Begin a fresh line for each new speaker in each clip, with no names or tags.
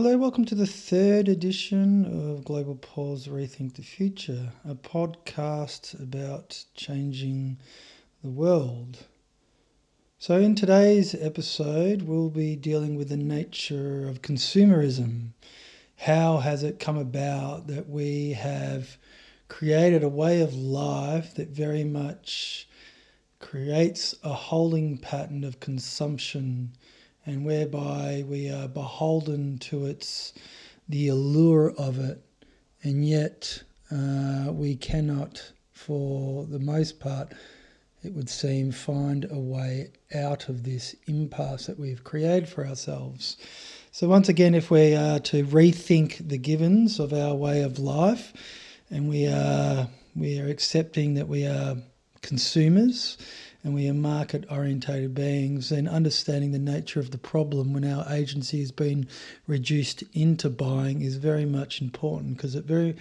Hello, welcome to the third edition of Global Paul's Rethink the Future, a podcast about changing the world. So in today's episode, we'll be dealing with the nature of consumerism. How has it come about that we have created a way of life that very much creates a holding pattern of consumption and whereby we are beholden to the allure of it, and yet we cannot, for the most part, it would seem, find a way out of this impasse that we've created for ourselves. So once again, if we are to rethink the givens of our way of life, and we are accepting that we are consumers, and we are market-orientated beings, and understanding the nature of the problem when our agency has been reduced into buying is very much important, because it gives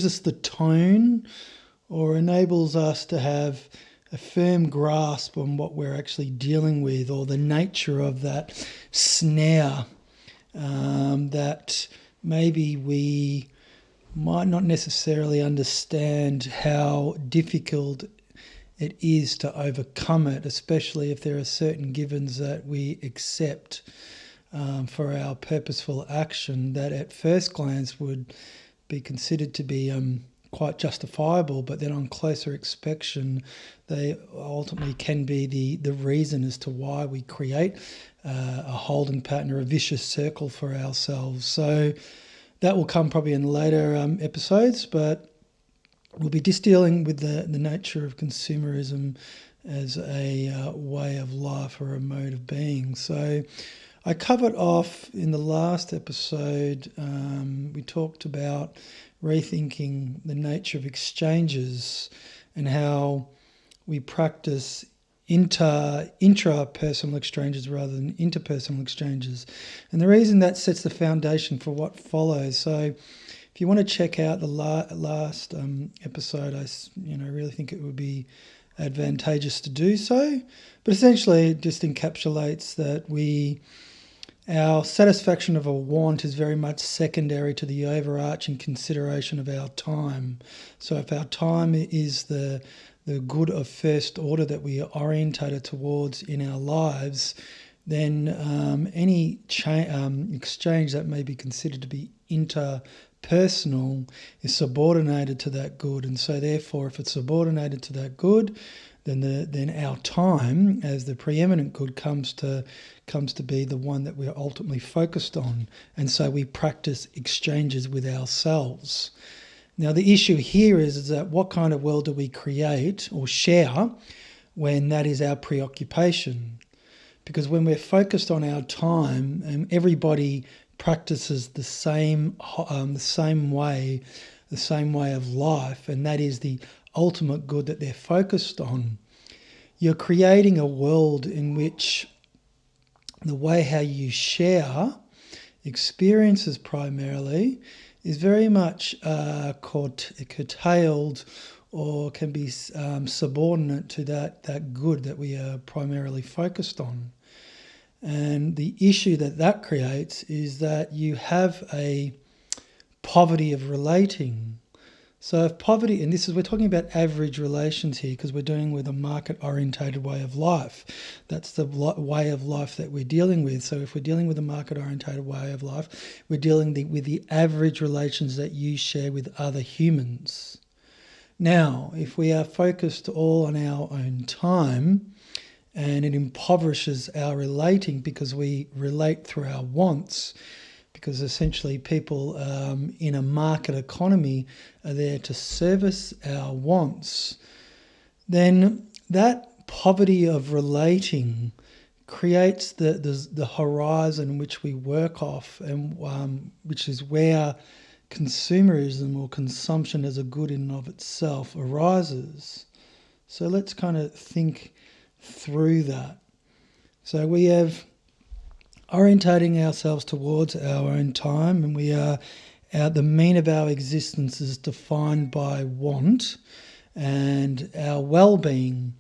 us the tone, or enables us to have a firm grasp on what we're actually dealing with, or the nature of that snare that maybe we might not necessarily understand how difficult it is to overcome it, especially if there are certain givens that we accept for our purposeful action that at first glance would be considered to be quite justifiable, but then on closer inspection they ultimately can be the reason as to why we create a holding pattern or a vicious circle for ourselves. So that will come probably in later episodes, but we'll be just dealing with the nature of consumerism as a way of life or a mode of being. So I covered off in the last episode, we talked about rethinking the nature of exchanges and how we practice intrapersonal exchanges rather than interpersonal exchanges. And the reason that sets the foundation for what follows. So if you want to check out the last episode, I really think it would be advantageous to do so. But essentially, it just encapsulates that our satisfaction of a want is very much secondary to the overarching consideration of our time. So if our time is the good of first order that we are orientated towards in our lives, then any exchange that may be considered to be interpersonal is subordinated to that good. And so therefore, if it's subordinated to that good, then our time as the preeminent good comes to be the one that we're ultimately focused on. And so we practice exchanges with ourselves. Now the issue here is that what kind of world do we create or share when that is our preoccupation? Because when we're focused on our time, and everybody practices the same way of life, and that is the ultimate good that they're focused on, you're creating a world in which the way how you share experiences primarily is very much curtailed or can be subordinate to that good that we are primarily focused on. And the issue that creates is that you have a poverty of relating. So if poverty, and we're talking about average relations here because we're dealing with a market-orientated way of life. That's the way of life that we're dealing with. So if we're dealing with a market-orientated way of life, we're dealing with the average relations that you share with other humans. Now, if we are focused all on our own time, and it impoverishes our relating because we relate through our wants, because essentially people in a market economy are there to service our wants, then that poverty of relating creates the horizon which we work off, and which is where consumerism or consumption as a good in and of itself arises. So let's kind of think through that. So we have orientating ourselves towards our own time, and we are the mean of our existence is defined by want, and our well-being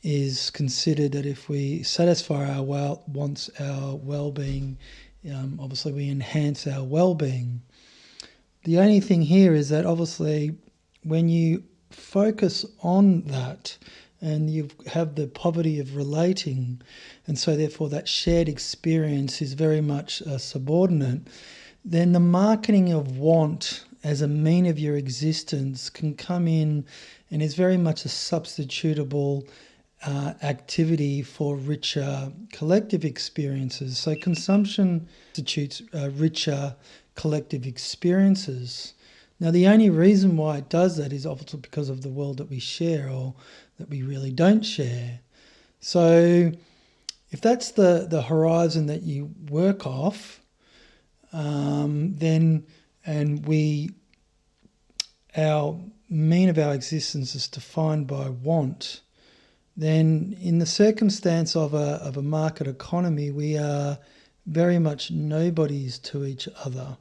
is considered that if we satisfy our wants, our well-being Obviously, we enhance our well-being. The only thing here is that obviously when you focus on that and you have the poverty of relating, and so therefore that shared experience is very much subordinate, then the marketing of want as a mean of your existence can come in and is very much a substitutable activity for richer collective experiences. So consumption constitutes richer collective experiences. Now, the only reason why it does that is obviously because of the world that we share or that we really don't share. So if that's the horizon that you work off, then our mean of our existence is defined by want, then in the circumstance of a market economy, we are very much nobodies to each other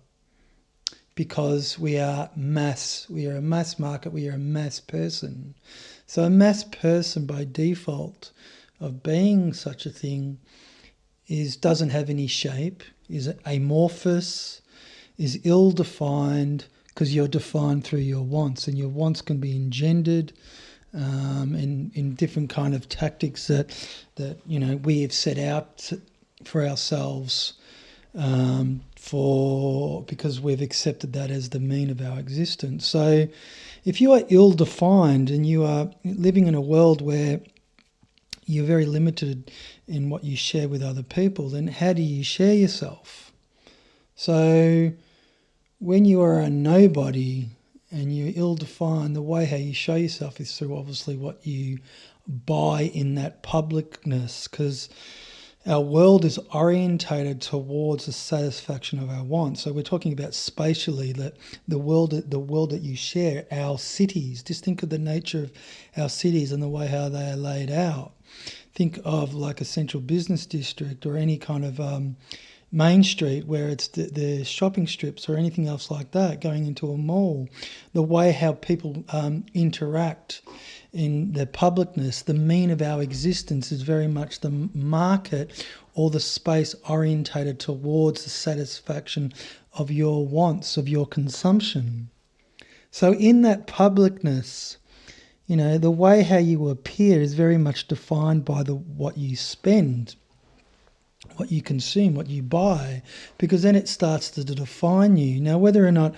because we are mass. We are a mass market. We are a mass person. So a mass person by default of being such a thing doesn't have any shape, is amorphous, is ill-defined because you're defined through your wants, and your wants can be engendered in different kind of tactics that we have set out for ourselves because we've accepted that as the mean of our existence. So if you are ill-defined and you are living in a world where you're very limited in what you share with other people, then how do you share yourself? So when you are a nobody and you're ill-defined, the way how you show yourself is through obviously what you buy in that publicness, because our world is orientated towards the satisfaction of our wants. So we're talking about spatially, that the world that you share, our cities. Just think of the nature of our cities and the way how they are laid out. Think of like a central business district or any kind of main street where it's the shopping strips or anything else like that, going into a mall. The way how people interact in their publicness, the mean of our existence is very much the market or the space orientated towards the satisfaction of your wants, of your consumption. So in that publicness, the way how you appear is very much defined by what you spend, what you consume, what you buy, because then it starts to define you. Now, whether or not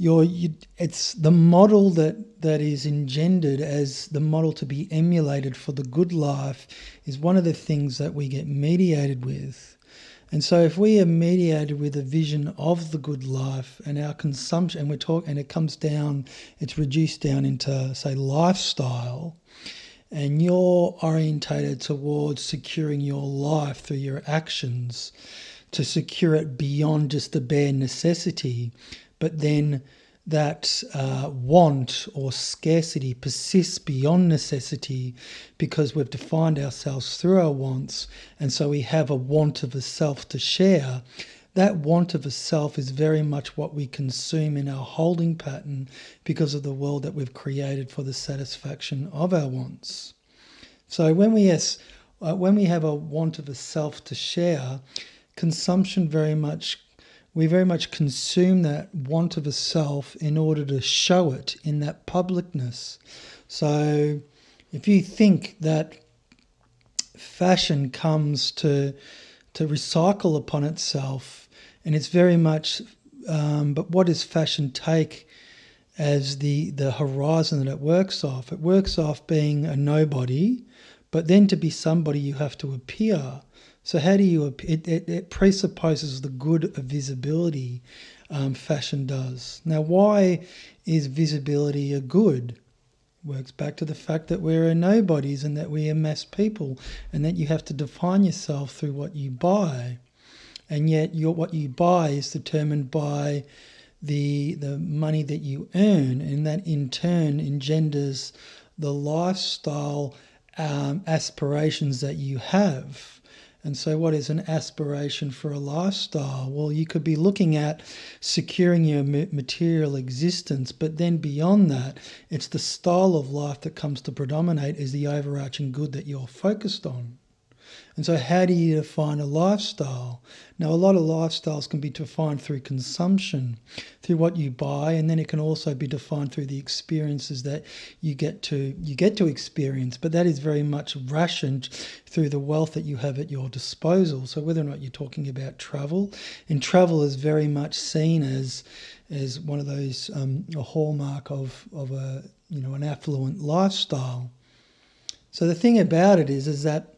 it's the model that is engendered as the model to be emulated for the good life is one of the things that we get mediated with. And so if we are mediated with a vision of the good life and our consumption, and it's reduced down into, say, lifestyle, and you're orientated towards securing your life through your actions to secure it beyond just the bare necessity, but then that want or scarcity persists beyond necessity because we've defined ourselves through our wants, and so we have a want of a self to share. That want of a self is very much what we consume in our holding pattern because of the world that we've created for the satisfaction of our wants. So when we have a want of a self to share, consumption we very much consume that want of a self in order to show it in that publicness. So if you think that fashion comes to recycle upon itself, and it's very much, but what does fashion take as the horizon that it works off? It works off being a nobody, but then to be somebody you have to appear. So how do you appear? It presupposes the good of visibility, fashion does. Now, why is visibility a good? Works back to the fact that we're nobodies and that we are mass people, and that you have to define yourself through what you buy. And yet what you buy is determined by the money that you earn, and that in turn engenders the lifestyle aspirations that you have. And so what is an aspiration for a lifestyle? Well, you could be looking at securing your material existence, but then beyond that, it's the style of life that comes to predominate as the overarching good that you're focused on. And so how do you define a lifestyle? Now, a lot of lifestyles can be defined through consumption, through what you buy, and then it can also be defined through the experiences that you get to experience. But that is very much rationed through the wealth that you have at your disposal. So whether or not you're talking about travel, and travel is very much seen as one of those a hallmark of a an affluent lifestyle. So the thing about it is that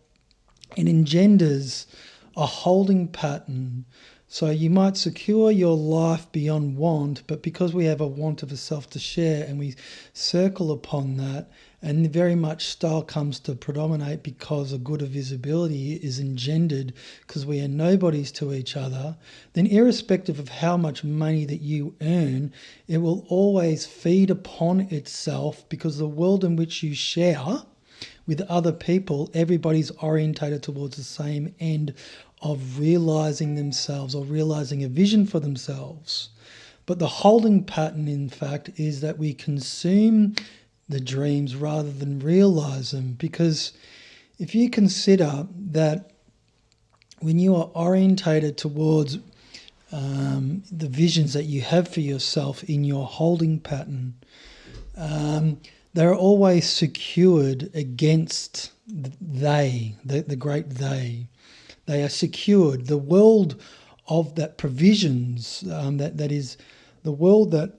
it engenders a holding pattern. So you might secure your life beyond want, but because we have a want of a self to share and we circle upon that, and very much style comes to predominate because a good of visibility is engendered because we are nobodies to each other, then irrespective of how much money that you earn, it will always feed upon itself, because the world in which you share with other people, everybody's orientated towards the same end of realizing themselves or realizing a vision for themselves. But the holding pattern, in fact, is that we consume the dreams rather than realize them. Because if you consider that when you are orientated towards the visions that you have for yourself in your holding pattern, they're always secured against the great they. They are secured. The world of that provisions, that is the world that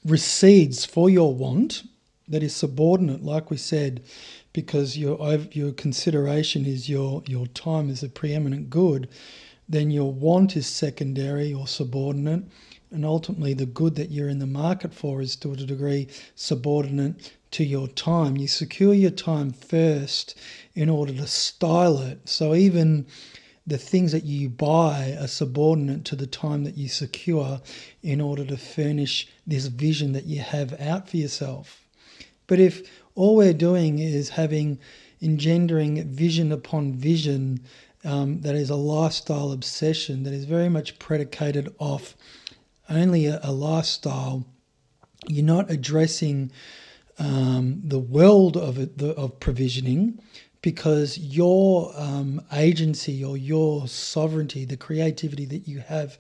recedes for your want, that is subordinate, like we said, because your consideration is your time is a preeminent good, then your want is secondary or subordinate, and ultimately the good that you're in the market for is to a degree subordinate to your time. You secure your time first in order to style it. So even the things that you buy are subordinate to the time that you secure in order to furnish this vision that you have out for yourself. But if all we're doing is engendering vision upon vision, that is a lifestyle obsession that is very much predicated off only a lifestyle, you're not addressing the world of provisioning, because your agency or your sovereignty, the creativity that you have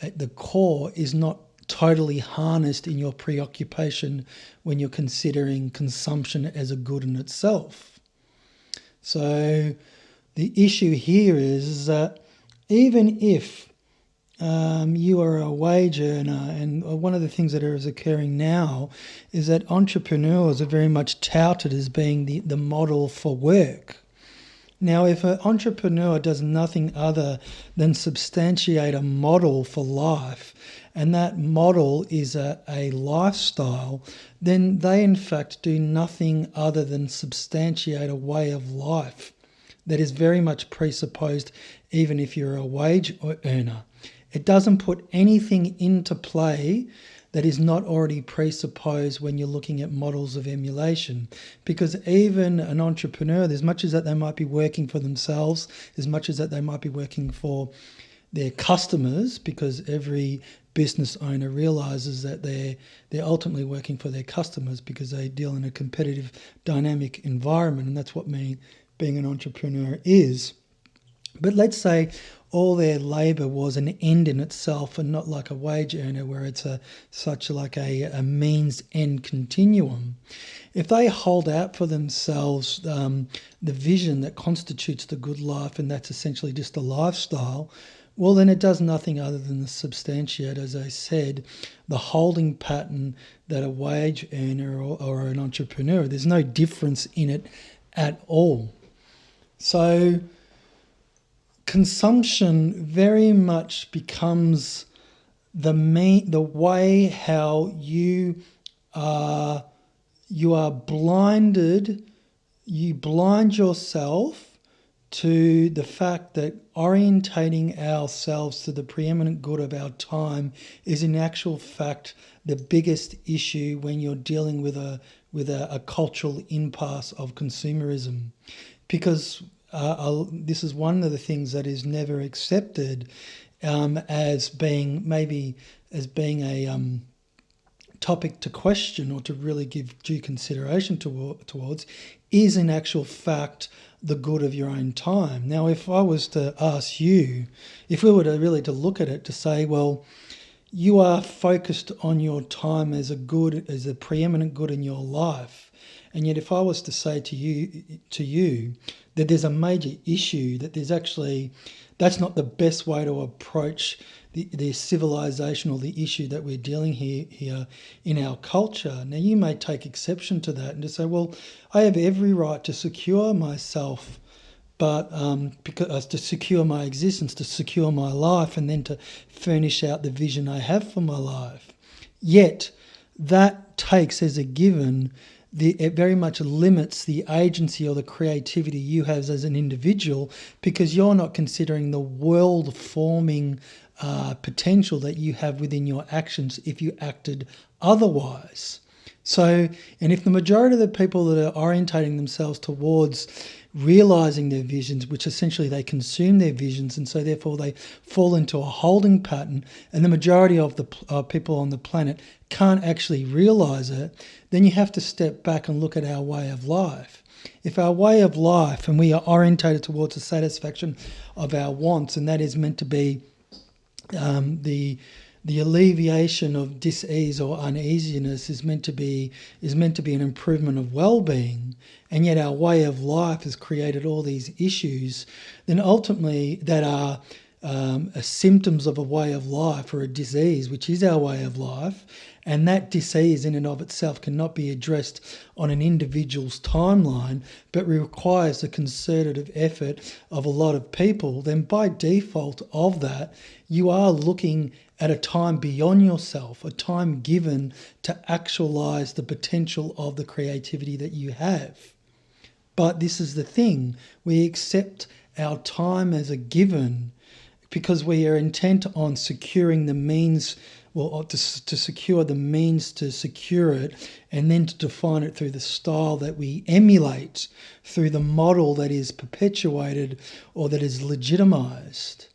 at the core, is not totally harnessed in your preoccupation when you're considering consumption as a good in itself. So the issue here is that even if you are a wage earner, and one of the things that is occurring now is that entrepreneurs are very much touted as being the model for work. Now, if an entrepreneur does nothing other than substantiate a model for life, and that model is a lifestyle, then they in fact do nothing other than substantiate a way of life that is very much presupposed even if you're a wage earner. It doesn't put anything into play that is not already presupposed when you're looking at models of emulation. Because even an entrepreneur, as much as that they might be working for themselves, as much as that they might be working for their customers, because every business owner realizes that they're ultimately working for their customers because they deal in a competitive, dynamic environment, and that's what being an entrepreneur is. But let's say all their labour was an end in itself and not like a wage earner where it's such like a means end continuum. If they hold out for themselves the vision that constitutes the good life, and that's essentially just a lifestyle, well, then it does nothing other than to substantiate, as I said, the holding pattern that a wage earner or an entrepreneur, there's no difference in it at all. So consumption very much becomes the way how you are blinded. You blind yourself to the fact that orientating ourselves to the preeminent good of our time is in actual fact the biggest issue when you're dealing with a cultural impasse of consumerism. Because this is one of the things that is never accepted as being a topic to question or to really give due consideration towards, is in actual fact the good of your own time. Now, if I was to ask you, if we were to really to look at it to say, well, you are focused on your time as a good, as a preeminent good in your life. And yet if I was to say to you that there's a major issue, that there's actually, that's not the best way to approach the civilization or the issue that we're dealing here in our culture. Now, you may take exception to that and to say, well, I have every right to secure myself, but because to secure my existence, to secure my life, and then to furnish out the vision I have for my life. Yet that takes as a given, it very much limits the agency or the creativity you have as an individual, because you're not considering the world-forming potential that you have within your actions if you acted otherwise. So, and if the majority of the people that are orientating themselves towards realizing their visions, which essentially they consume their visions, and so therefore they fall into a holding pattern, and the majority of the people on the planet can't actually realize it, then you have to step back and look at our way of life. If our way of life, and we are orientated towards the satisfaction of our wants, and that is meant to be the alleviation of dis-ease or uneasiness is meant to be an improvement of well-being, and yet our way of life has created all these issues, then ultimately that are symptoms of a way of life or a disease, which is our way of life, and that disease in and of itself cannot be addressed on an individual's timeline, but requires the concerted effort of a lot of people, then by default of that, you are looking at a time beyond yourself, a time given to actualize the potential of the creativity that you have. But this is the thing, we accept our time as a given because we are intent on securing the means, well, to secure the means to secure it, and then to define it through the style that we emulate, through the model that is perpetuated or that is legitimised.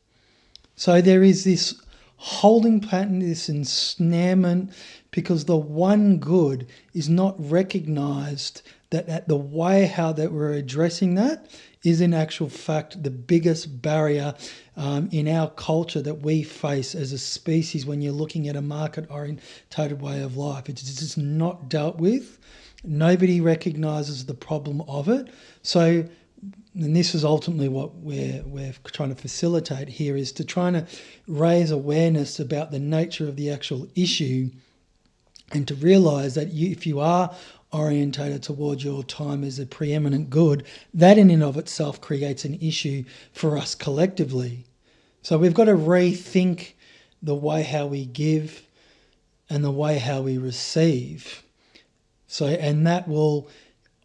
So there is this holding pattern, this ensnarement, because the one good is not recognised, that the way how that we're addressing that is in actual fact the biggest barrier in our culture that we face as a species when you're looking at a market-orientated way of life. It's just not dealt with. Nobody recognises the problem of it. So, and this is ultimately what we're trying to facilitate here, is to try to raise awareness about the nature of the actual issue, and to realise that if you are orientated towards your time as a preeminent good, that in and of itself creates an issue for us collectively. So we've got to rethink the way how we give and the way how we receive. So, and that will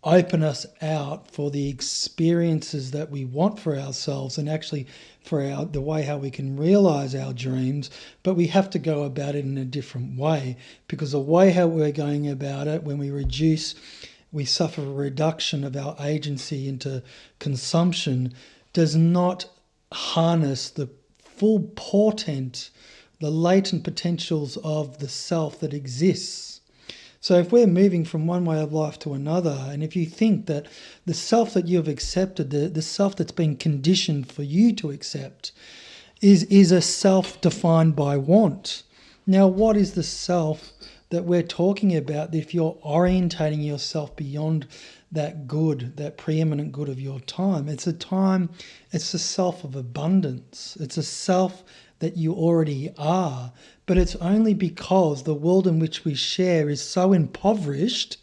open us out for the experiences that we want for ourselves, and actually for the way how we can realise our dreams, but we have to go about it in a different way, because the way how we're going about it, when we suffer a reduction of our agency into consumption, does not harness the full portent, the latent potentials of the self that exists. So if we're moving from one way of life to another, and if you think that the self that you've accepted, the self that's been conditioned for you to accept, is a self defined by want. Now, what is the self that we're talking about if you're orientating yourself beyond that good, that preeminent good of your time? It's a self of abundance. It's a self that you already are, but it's only because the world in which we share is so impoverished,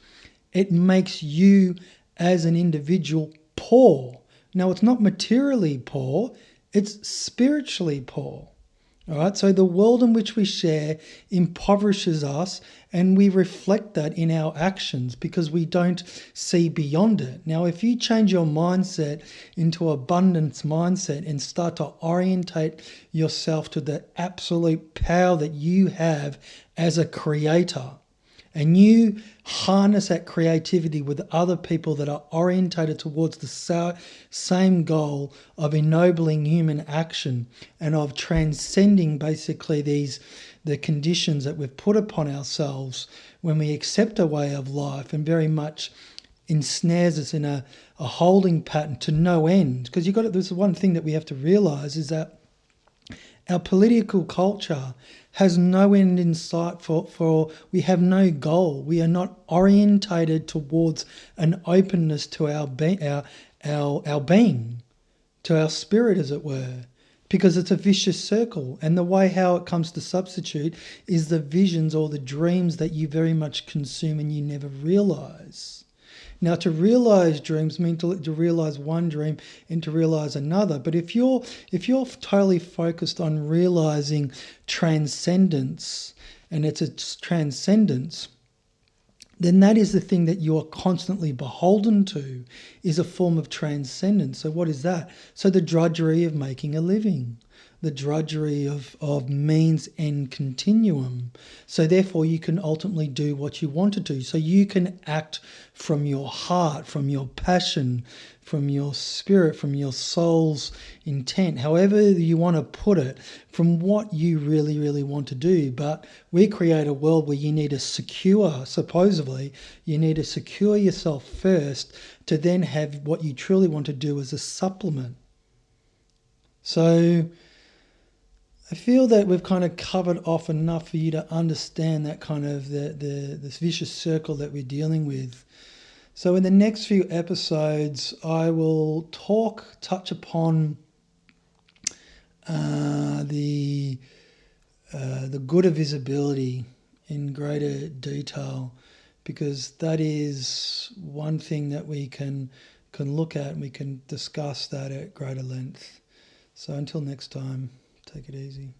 it makes you as an individual poor. Now, it's not materially poor, it's spiritually poor. All right, so the world in which we share impoverishes us, and we reflect that in our actions because we don't see beyond it. Now, if you change your mindset into abundance mindset and start to orientate yourself to the absolute power that you have as a creator, and you harness that creativity with other people that are orientated towards the same goal of ennobling human action and of transcending basically the conditions that we've put upon ourselves when we accept a way of life and very much ensnares us in a holding pattern to no end. Because there's one thing that we have to realise is that our political culture has no end in sight for we have no goal. We are not orientated towards an openness to our being, to our spirit, as it were, because it's a vicious circle. And the way how it comes to substitute is the visions or the dreams that you very much consume and you never realise. Now, to realise dreams means to realise one dream and to realise another. But if you're totally focused on realising transcendence, and it's a transcendence, then that is the thing that you are constantly beholden to, is a form of transcendence. So what is that? So the drudgery of making a living, the drudgery of means and continuum. So therefore you can ultimately do what you want to do. So you can act from your heart, from your passion, from your spirit, from your soul's intent, however you want to put it, from what you really, really want to do. But we create a world where you need to supposedly, you need to secure yourself first to then have what you truly want to do as a supplement. So I feel that we've kind of covered off enough for you to understand that kind of this vicious circle that we're dealing with. So in the next few episodes, I will touch upon the good of visibility in greater detail, because that is one thing that we can look at, and we can discuss that at greater length. So until next time, take it easy.